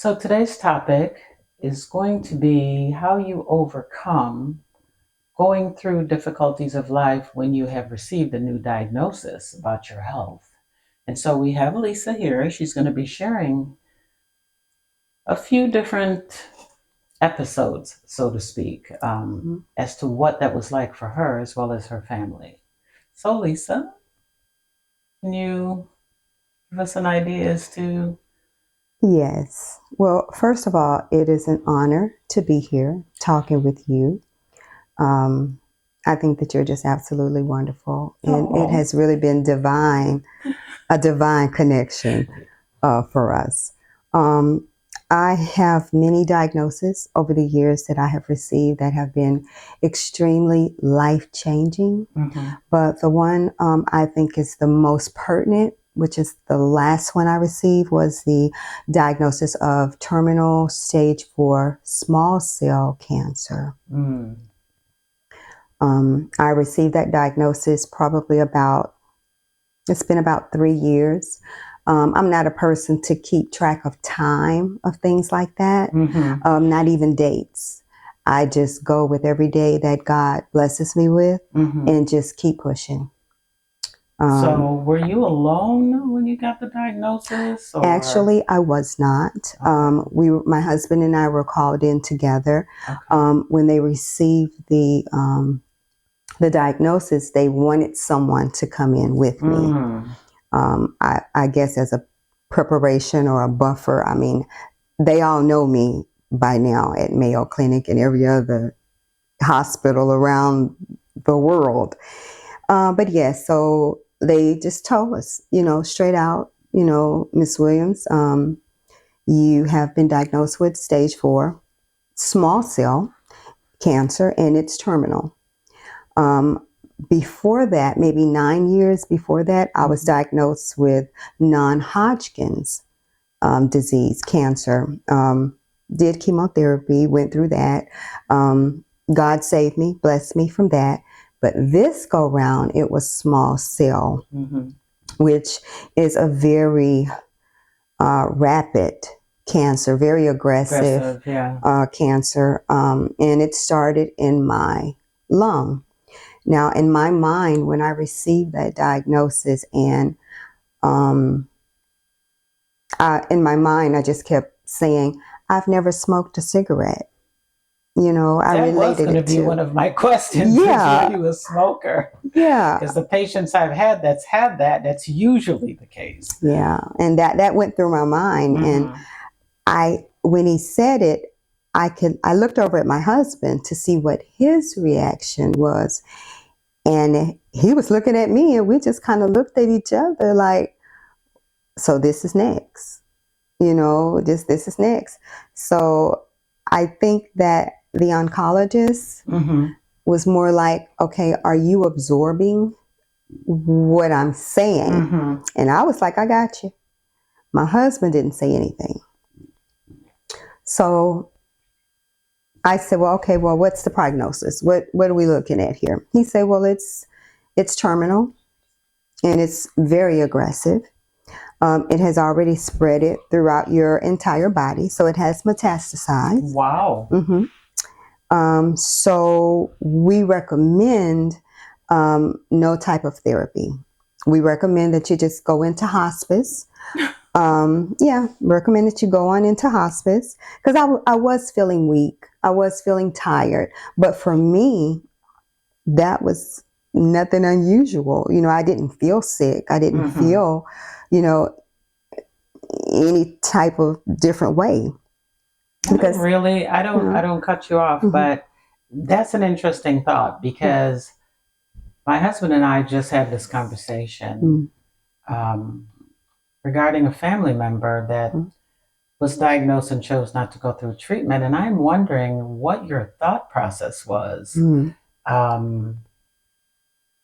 So today's topic is going to be how you overcome going through difficulties of life when you have received a new diagnosis about your health. And so we have Lisa here. She's going to be sharing a few different episodes, so to speak, as to what that was like for her as well as her family. So, Lisa, can you give us an idea as to? Yes. Well, first of all, it is an honor to be here talking with you. Um, I think that you're just absolutely wonderful, and it Oh, has really been a divine connection for us. Um, I have many diagnoses over the years that I have received that have been extremely life changing. mm-hmm. But the one I think is the most pertinent, which is the last one I received, was the diagnosis of terminal stage 4 small cell cancer. Mm. I received that diagnosis it's been about 3 years. I'm not a person to keep track of time of things like that, Mm-hmm. not even dates. I just go with every day that God blesses me with Mm-hmm. and just keep pushing. Um, So, were you alone when you got the diagnosis, or? Actually, I was not. Okay, My husband and I were called in together. okay. When they received the diagnosis. They wanted someone to come in with me. Mm. I guess as a preparation or a buffer. I mean, they all know me by now at Mayo Clinic and every other hospital around the world. But yes, so they just told us, straight out, Miss Williams, you have been diagnosed with stage 4 small cell cancer and it's terminal. Um, Before that, maybe 9 years before that, I was Mm-hmm. diagnosed with non-Hodgkin's disease, cancer. Did chemotherapy, went through that. God saved me, blessed me from that. But this go round, it was small cell, Mm-hmm. which is a very rapid cancer, very aggressive Aggressive, yeah. cancer, and it started in my lung. Now, in my mind, when I received that diagnosis, and um, in my mind, I just kept saying, I've never smoked a cigarette. I That was related going to it be one to, of my questions: is were yeah, you a smoker? yeah, Because the patients I've had that's had that, that's usually the case. yeah. And that went through my mind. And Mm-hmm. when he said it, I looked over at my husband to see what his reaction was. And he was looking at me, and we just kind of looked at each other like, so this is next. This is next. So I think that the oncologist Mm-hmm. was more like, okay, are you absorbing what I'm saying? Mm-hmm. And I was like, I got you. My husband didn't say anything. So I said, well, okay, well, what's the prognosis? What are we looking at here? He said, well, it's terminal and it's very aggressive. It has already spread it throughout your entire body, so it has metastasized. Wow. Mm-hmm. So we recommend no type of therapy. We recommend that you just go into hospice. Yeah, recommend that you go on into hospice because I was feeling weak. I was feeling tired. But for me, that was nothing unusual. I didn't feel sick. I didn't Mm-hmm. feel, you know, any type of different way I don't because, really, you know, I don't cut you off, mhm, but that's an interesting thought because my husband and I just had this conversation mhm, um, regarding a family member that was diagnosed and chose not to go through treatment. And I'm wondering what your thought process was mhm. um,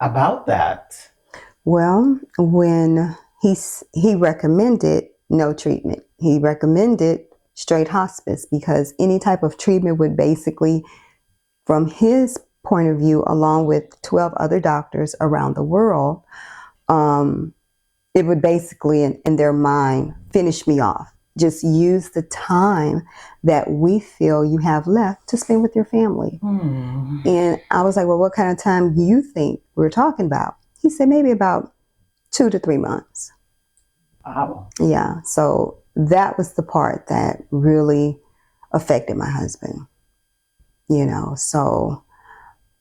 about that. Well, when he recommended no treatment, he recommended straight hospice because any type of treatment would basically, from his point of view, along with 12 other doctors around the world, um, it would basically, in their mind, finish me off. just use the time that we feel you have left to spend with your family. And I was like, well, what kind of time do you think we're talking about? He said, maybe about 2 to 3 months. Wow. Yeah. So that was the part that really affected my husband, you know. So,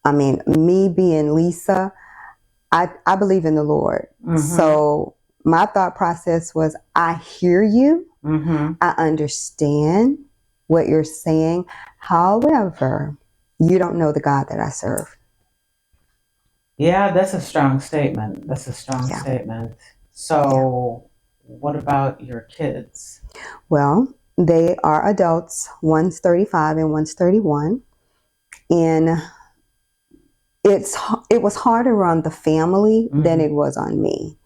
I mean, me being Lisa, I believe in the Lord. So my thought process was, I hear you. I understand what you're saying. However, you don't know the God that I serve. Yeah, that's a strong statement. That's a strong Yeah. statement. So, what about your kids? Well, they are adults. One's 35 and one's 31. And it was harder on the family than it was on me,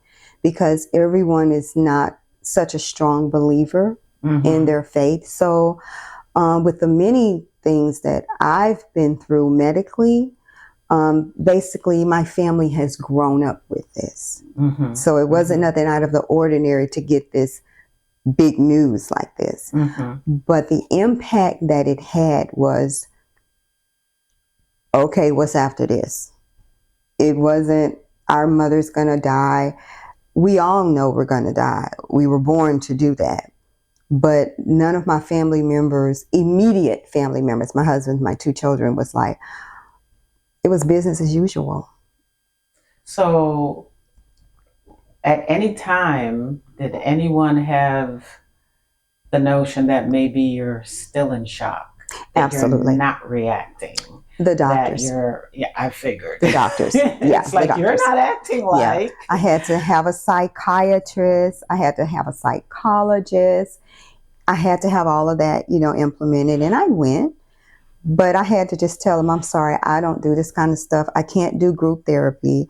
because everyone is not such a strong believer in their faith. So with the many things that I've been through medically, basically my family has grown up with this. So it wasn't nothing out of the ordinary to get this big news like this. But the impact that it had was, okay, what's after this? It wasn't, our mother's gonna die. We all know we're gonna die. We were born to do that. But none of my family members, immediate family members, my husband, my 2 children, was like, it was business as usual. So, at any time, did anyone have the notion that maybe you're still in shock? That Absolutely. You're not reacting? The doctors. I figured. The doctors. Yeah, It's like, you're not acting like. Yeah. I had to have a psychiatrist. I had to have a psychologist. I had to have all of that, you know, implemented. And I went. But I had to just tell them, I'm sorry, I don't do this kind of stuff. I can't do group therapy.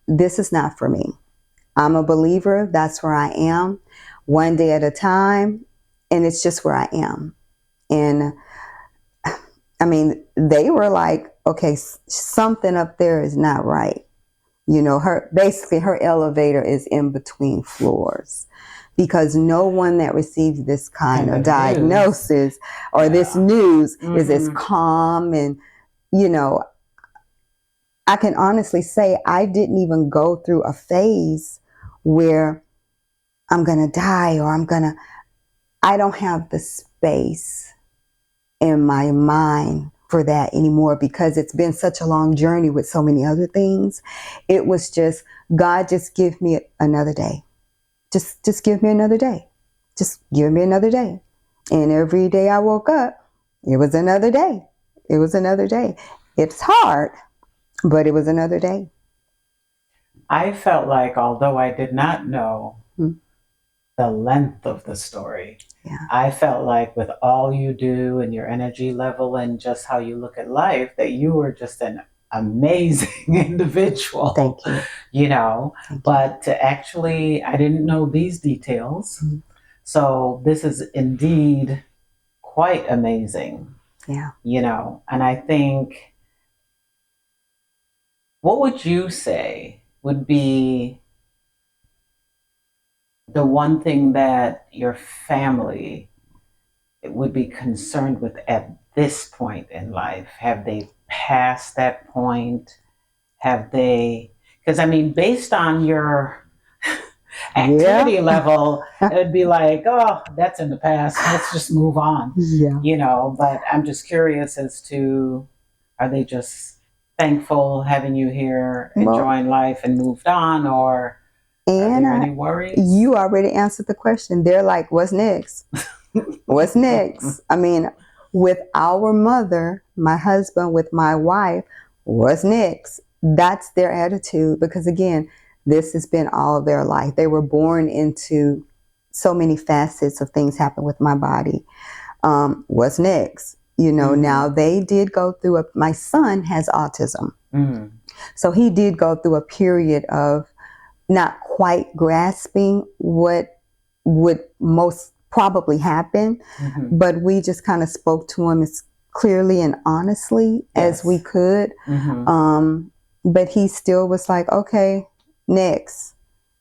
This is not for me. I'm a believer. That's where I am, one day at a time. And it's just where I am. And I mean, they were like, okay, something up there is not right. You know, her elevator is in between floors, because no one that receives this kind of diagnosis or this news is as calm. And, you know, I can honestly say I didn't even go through a phase where I'm going to die, or I don't have the space in my mind for that anymore, because it's been such a long journey with so many other things. It was just, God, just give me another day. Just give me another day. Just give me another day. And every day I woke up, it was another day. It was another day. It's hard, but it was another day. I felt like, although I did not know the length of the story, I felt like with all you do and your energy level and just how you look at life, that you were just an amazing individual. Thank you. You know, but to actually, I didn't know these details. So this is indeed quite amazing. Yeah. You know, and I think, what would you say would be the one thing that your family would be concerned with at this point in life? Have they passed that point? Have they, because I mean, based on your activity level, it would be like, oh, that's in the past, let's just move on. You know, but I'm just curious as to, are they just thankful having you here, enjoying life and moved on, or are there any worries? You already answered the question. They're like, what's next? What's next? I mean, with our mother, my husband, with my wife, what's next? That's their attitude, because again, this has been all of their life. They were born into so many facets of things happen with my body. What's next? You know, now they did go through my son has autism. So he did go through a period of not quite grasping what would most probably happen, but we just kind of spoke to him as clearly and honestly as we could. But he still was like, okay, next.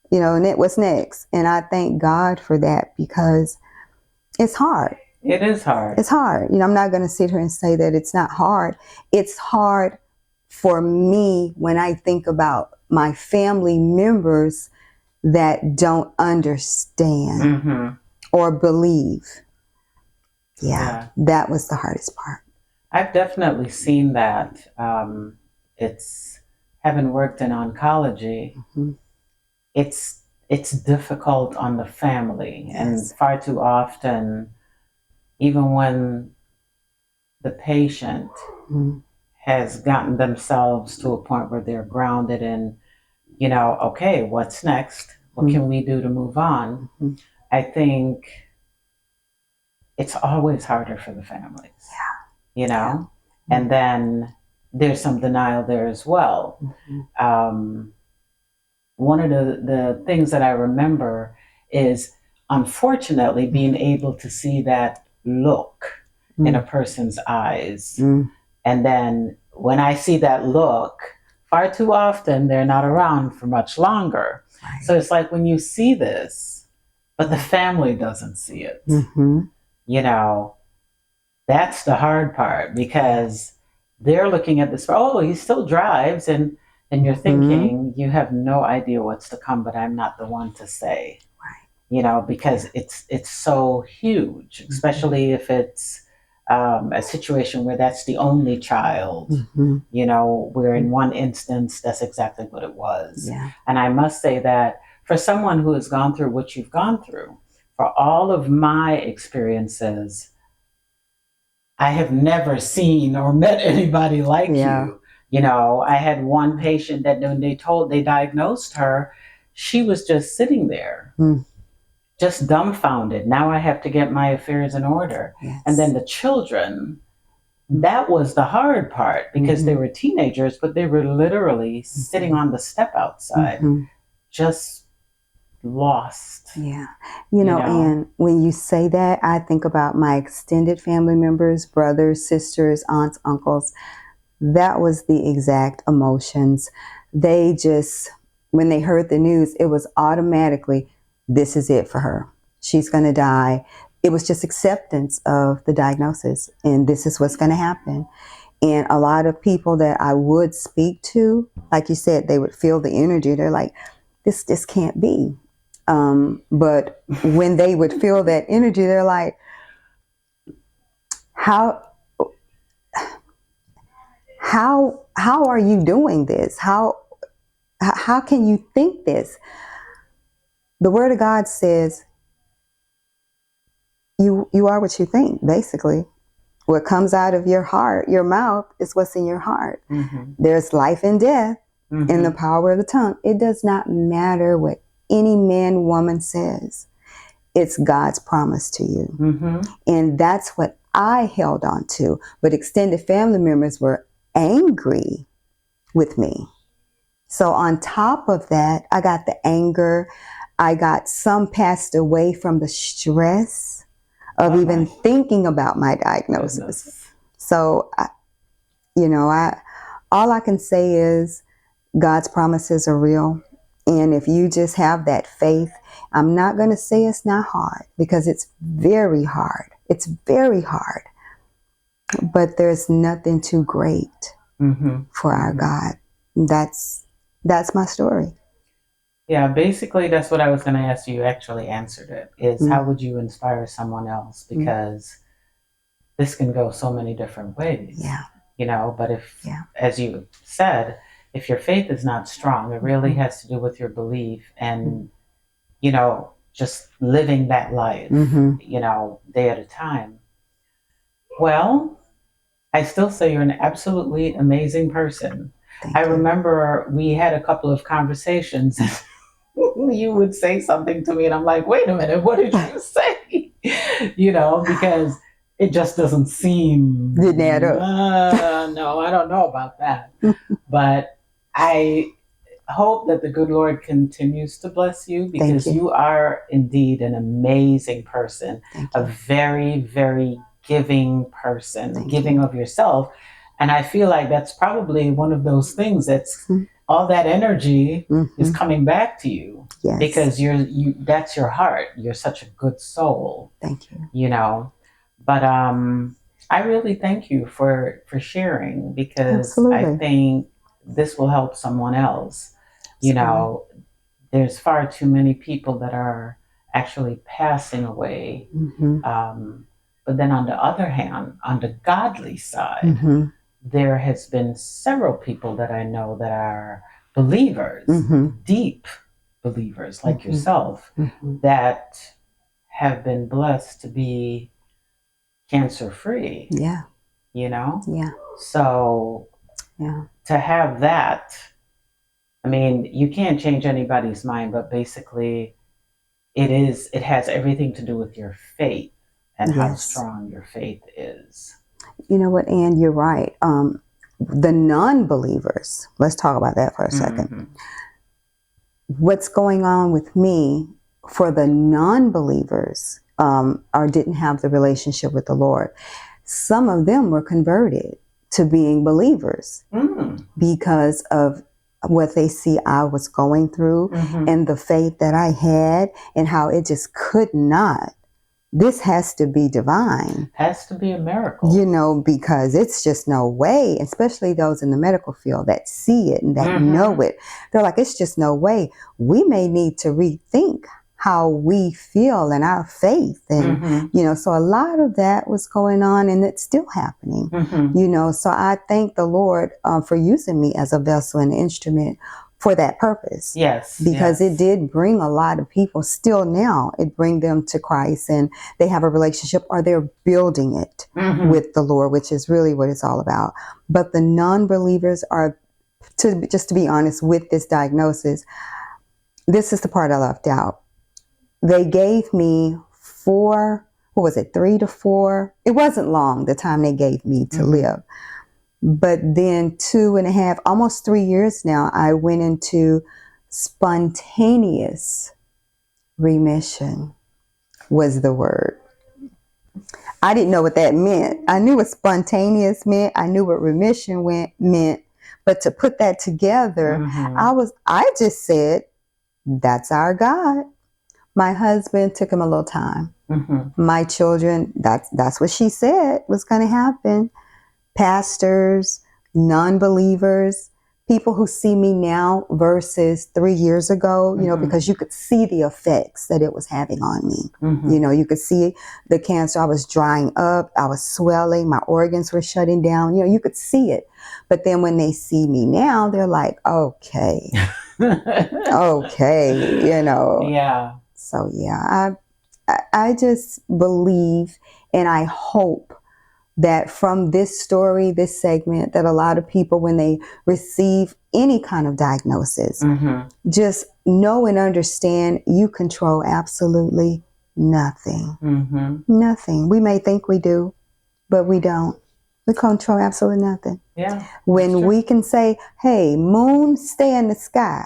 What's next? And I thank God for that because it's hard. It is hard. It's hard. I'm not going to sit here and say that it's not hard. It's hard for me when I think about my family members that don't understand Mm-hmm. or believe. Yeah, that was the hardest part. I've definitely seen that. It's having worked in oncology. Mm-hmm. It's difficult on the family, Yes. and far too often, even when the patient Mm-hmm. has gotten themselves to a point where they're grounded in, okay, what's next? What can we do to move on? Mm-hmm. I think it's always harder for the families. Yeah. And then there's some denial there as well. Mm-hmm. One of the things that I remember is, unfortunately, being able to see that look in a person's eyes. And then when I see that look, far too often they're not around for much longer. Right. So it's like when you see this, but the family doesn't see it. Mm-hmm. That's the hard part, because they're looking at this, oh, he still drives, and you're thinking, you have no idea what's to come, but I'm not the one to say. Right. Because it's so huge, especially if it's a situation where that's the only child. Where in one instance, that's exactly what it was. Yeah. And I must say that for someone who has gone through what you've gone through, for all of my experiences, I have never seen or met anybody like you. I had one patient that when they diagnosed her, she was just sitting there, just dumbfounded. Now I have to get my affairs in order. Yes. And then the children, that was the hard part, because they were teenagers, but they were literally sitting on the step outside, just lost. Yeah. And when you say that, I think about my extended family members, brothers, sisters, aunts, uncles. That was the exact emotions. They just, when they heard the news, it was automatically, this is it for her. She's going to die. It was just acceptance of the diagnosis, and this is what's going to happen. And a lot of people that I would speak to, like you said, they would feel the energy. They're like, this can't be. But when they would feel that energy, they're like, how are you doing this? How can you think this? The Word of God says, you are what you think, basically. What comes out of your heart, your mouth, is what's in your heart. There's life and death in the power of the tongue. It does not matter what any man, woman says. It's God's promise to you. And that's what I held on to. But extended family members were angry with me. So on top of that, I got the anger. I got some passed away from the stress of even thinking about my diagnosis. So, all I can say is God's promises are real. And if you just have that faith, I'm not going to say it's not hard, because it's very hard. It's very hard. But there's nothing too great for our God. That's my story. Yeah, basically that's what I was going to ask you. You actually answered it, is how would you inspire someone else? Because this can go so many different ways. But if, as you said, if your faith is not strong, it really has to do with your belief and, just living that life, day at a time. Well, I still say you're an absolutely amazing person. I remember we had a couple of conversations. You would say something to me and I'm like, wait a minute, what did you say? Because it just doesn't seem... Didn't add up. No, I don't know about that. But I hope that the good Lord continues to bless you, because you are indeed an amazing person, a very, very giving person, giving of yourself. And I feel like that's probably one of those things that's all that energy is Mhm. coming back to you Yes. because you that's your heart. You're such a good soul, Thank you. you know. But I really thank you for sharing because I Absolutely. think this will help someone else. You Absolutely. know, there's far too many people that are actually passing away. Mhm. But then on the other hand, on the godly side, Mhm. there has been several people that I know that are believers, Mhm. deep believers like Mhm. yourself, Mhm. that have been blessed to be cancer free, Yeah. you know? Yeah. So Yeah. to have that, I mean, you can't change anybody's mind, but basically it has everything to do with your faith and how Yes. strong your faith is. You know what, Ann? You're right. The non-believers. Let's talk about that for a second. Mm-hmm. What's going on with me for the non-believers, or didn't have the relationship with the Lord? Some of them were converted to being believers because of what they see I was going through Mm-hmm. and the faith that I had and how it just could not. This has to be divine, Has to be a miracle. you know, because it's just no way, especially those in the medical field that see it and that know it. They're like, it's just no way. We may need to rethink how we feel and our faith. And, you know, so a lot of that was going on and it's still happening, you know. So I thank the Lord for using me as a vessel and instrument for that purpose. Yes. Because it did bring a lot of people, still now, it bring them to Christ and they have a relationship or they're building it with the Lord, which is really what it's all about. But the non-believers are, just to be honest, with this diagnosis, this is the part I left out. They gave me 3 to 4. It wasn't long, the time they gave me to live. But then 2.5, almost 3 years now, I went into spontaneous remission was the word. I didn't know what that meant. I knew what spontaneous meant. I knew what remission meant. But to put that together, I just said, that's our God. My husband took him a little time. My children, that's what she said was going to happen. Pastors, non-believers, people who see me now versus 3 years ago, you know, because you could see the effects that it was having on me. You know, you could see the cancer. I was drying up. I was swelling. My organs were shutting down. You know, you could see it. But then when they see me now, they're like, okay, okay, you know. Yeah. So, yeah, I just believe and I hope that from this story, this segment, that a lot of people, when they receive any kind of diagnosis, just know and understand you control absolutely nothing. Nothing. We may think we do, but we don't. We control absolutely nothing. Yeah. When we can say, hey, moon, stay in the sky.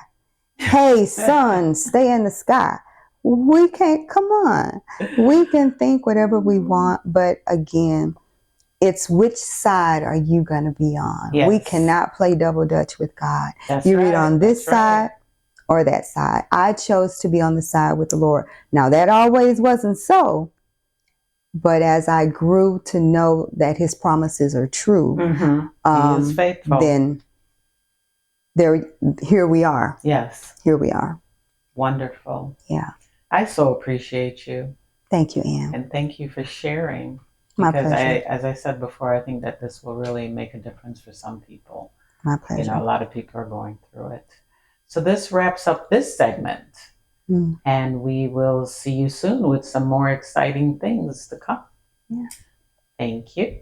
Hey, sun, stay in the sky. We can't, come on. We can think whatever we want, but again, it's which side are you going to be on? Yes. We cannot play double dutch with God. That's You're right. either on this side or that side. I chose to be on the side with the Lord. Now, that always wasn't so. But as I grew to know that his promises are true, he is faithful. Then here we are. Yes. Here we are. Wonderful. Yeah. I so appreciate you. Thank you, Ann. And thank you for sharing. My Because pleasure. as I said before, I think that this will really make a difference for some people. My pleasure. You know, a lot of people are going through it. So this wraps up this segment. And we will see you soon with some more exciting things to come. Yeah. Thank you.